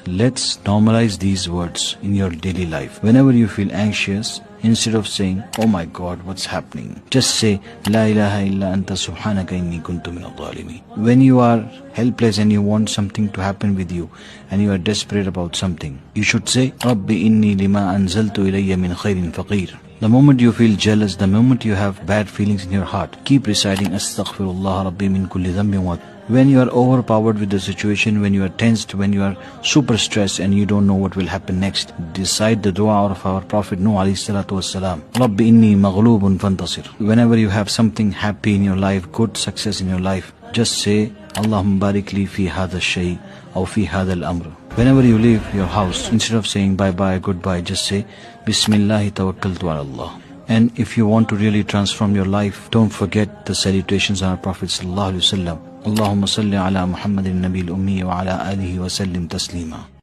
Let's normalize these words in your daily life. Whenever you feel anxious, instead of saying, "Oh my God, what's happening?" just say, "La ilaha illa anta subhanaka inni kuntu minadh dhalimin." When you are helpless and you want something to happen with you and you are desperate about something, you should say, "Rabbi inni lima anzaltu ilayya min khairin faqir." The moment you feel jealous, the moment you have bad feelings in your heart, keep reciting Astaghfirullah Rabbi min kulli dhanbin wa. When you are overpowered with the situation, when you are tensed, when you are super stressed and you don't know what will happen next, recite the dua of our Prophet Nuh alayhi salatu wassalam, Rabbi inni maghlubun fantasir. Whenever you have something happy in your life, good success in your life, just say, Allahumma barik li fi hadha shay aw fi hadha al-amr. Whenever you leave your house, instead of saying bye-bye, goodbye, just say, Bismillahi tawakkaltu ala Allah. And if you want to really transform your life, don't forget the salutations of our Prophet sallallahu alaihi wasallam. Allahumma salli ala Muhammadin Nabil Ummi wa ala alihi wa sallim taslima.